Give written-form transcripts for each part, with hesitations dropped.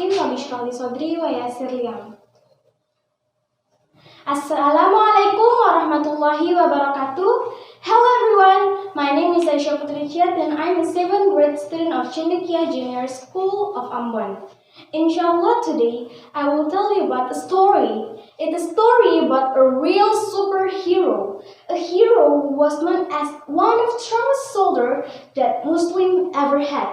Bismillahirrahmanirrahim. Rabbi shrah li sadri wa yassir li amri. Assalamualaikum warahmatullahi wabarakatuh. Hello everyone, my name is Aisyah Putri Tjiat and I'm a 7th grade student of Tjiat Junior School of Ambon. Inshallah today I will tell you about a story. It's a story about a real superhero. A hero who was known as one of the strongest soldiers that Muslim ever had.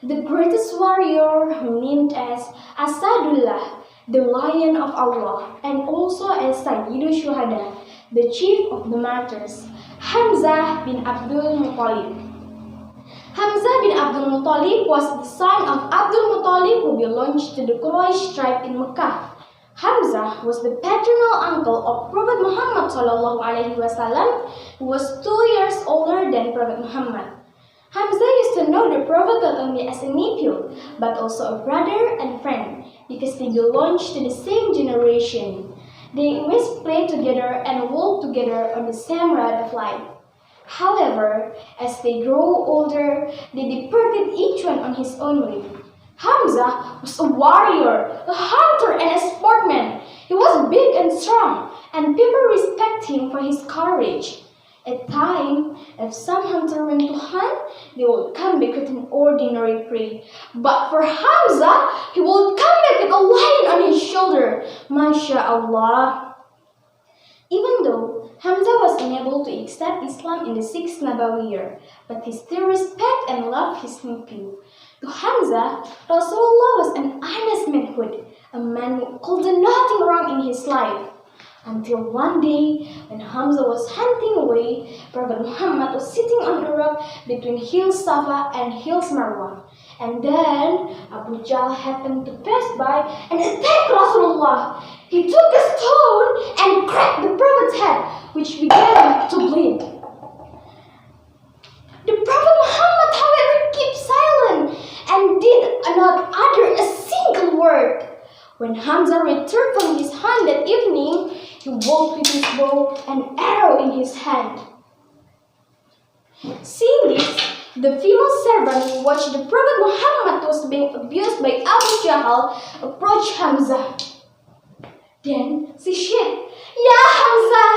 The greatest warrior who named as Asadullah, the Lion of Allah, and also as Sayyidu Shuhada, the chief of the martyrs, Hamzah bin Abdul Muthalib. Hamzah bin Abdul Muthalib was the son of Abdul Muthalib who belonged to the Quraysh tribe in Mecca. Hamzah was the paternal uncle of Prophet Muhammad ﷺ, who was 2 years older than Prophet Muhammad. Hamzah used to know the Prophet not only as a nephew, but also a brother and friend, because they belonged to the same generation. They always played together and walked together on the same road of life. However, as they grew older, they departed each one on his own way. Hamzah was a warrior, a hunter, and a sportsman. He was big and strong, and people respect him for his courage. At times, if some hunter went to hunt, they would come back with an ordinary prey. But for Hamzah, he would come back with a lion on his shoulder. MashaAllah. Even though Hamzah was unable to accept Islam in the 6th Nabawi year, but he still respected and loved his nephew. To Hamzah, Rasulullah was an honest manhood, a man who could do nothing wrong in his life. Until one day, when Hamzah was hunting away, Prophet Muhammad was sitting on a rock between hills Safa and hills Marwah. And then Abu Jahl happened to pass by and attacked Rasulullah. He took a stone and cracked the Prophet's head, which began to bleed. The Prophet Muhammad, however, kept silent and did not utter a single word. When Hamzah returned from his hunt that evening, he walked with his bow and arrow in his hand. Seeing this, the female servant who watched the Prophet Muhammad was being abused by Abu Jahl approached Hamzah. Then she said, "Ya Hamzah,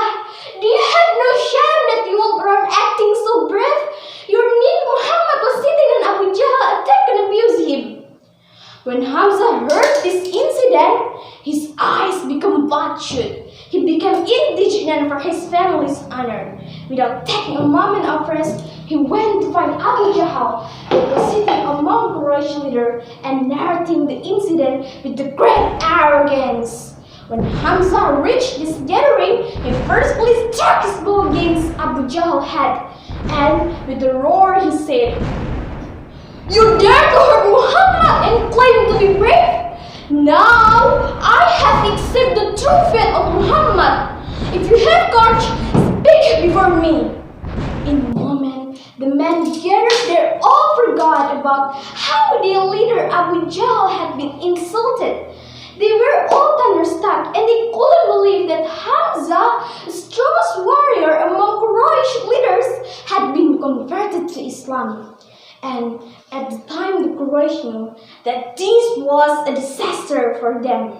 do you have no shame that you walk around acting so brave? Your nephew Muhammad was sitting and Abu Jahl attacked and abused him." When Hamzah heard this incident, his eyes became bloodshot. He became indignant for his family's honor. Without taking a moment of rest, he went to find Abu Jahl, who was sitting among Quraysh leaders and narrating the incident with the great arrogance. When Hamzah reached this gathering, he firstly struck his bow against Abu Jahl's head, and with a roar he said, "You dare to hurt Muhammad and claim to be brave? Now I have accepted the true faith of Muhammad. If you have courage, speak before me." In a moment, the men gathered there all forgot about how their leader Abu Jahl had been insulted. They were all thunderstruck and they couldn't believe that Hamzah, the strongest warrior among Quraysh leaders, had been converted to Islam. And at the time the Quraysh knew that this was a disaster for them.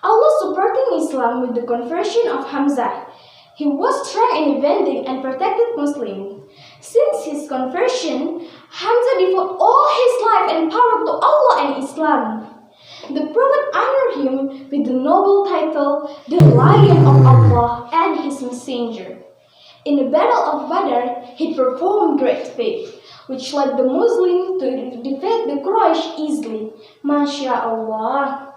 Allah supporting Islam with the conversion of Hamzah. He was strong in defending and protected Muslims. Since his conversion, Hamzah devoted all his life and power to Allah and Islam. The Prophet honored him with the noble title, the Lion of Allah and His Messenger. In the Battle of Badr, he performed great feats, which led the Muslims to defeat the Quraysh easily. MashaAllah.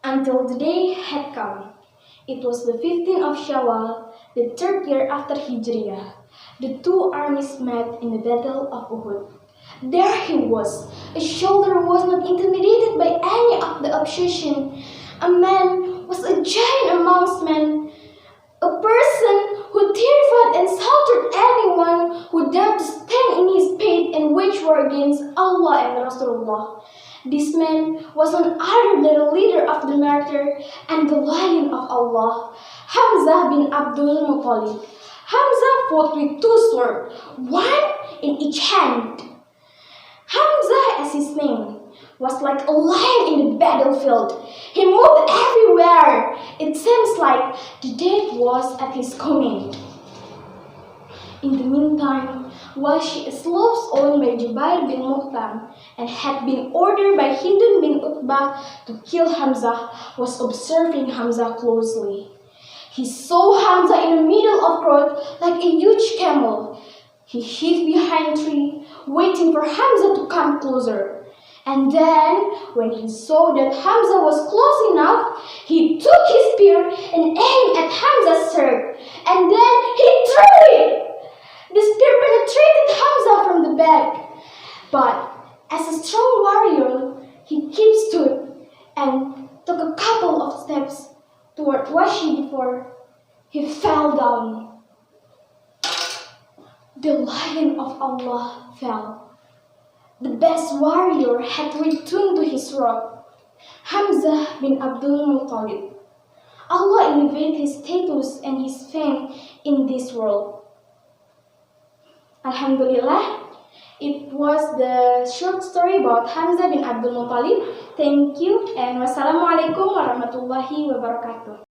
Until the day had come. It was the 15th of Shawwal, the 3rd year after Hijriah. The two armies met in the Battle of Uhud. There he was, a soldier who was not intimidated by any of the opposition. A man was a giant amongst men, a person who terrified and slaughtered anyone who dared to stand in his path and wage war against Allah and Rasulullah. This man was none other than the leader of the martyr and the Lion of Allah, Hamzah bin Abdul Muthalib. Hamzah fought with 2 swords, one in each hand. Hamzah, as his name, was like a lion in the battlefield. He moved everywhere. It seems like the death was at his command. In the meantime, Washi, a slave owned by Jubair bin Muthalib and had been ordered by Hindun bin Utbah to kill Hamzah, was observing Hamzah closely. He saw Hamzah in the middle of the road like a huge camel. He hid behind a tree, waiting for Hamzah to come closer. And then, when he saw that Hamzah was close enough, he took his spear and aimed at Hamzah's throat. And then he threw it! The spear penetrated Hamzah from the back. But as a strong warrior, he kept stood and took a couple of steps toward Washi before he fell down. The lion of Allah fell. The best warrior had returned to his rock, Hamzah bin Abdul Muthalib. Allah elevated his status and his fame in this world. Alhamdulillah, it was the short story about Hamzah bin Abdul Muthalib. Thank you and wassalamualaikum warahmatullahi wabarakatuh.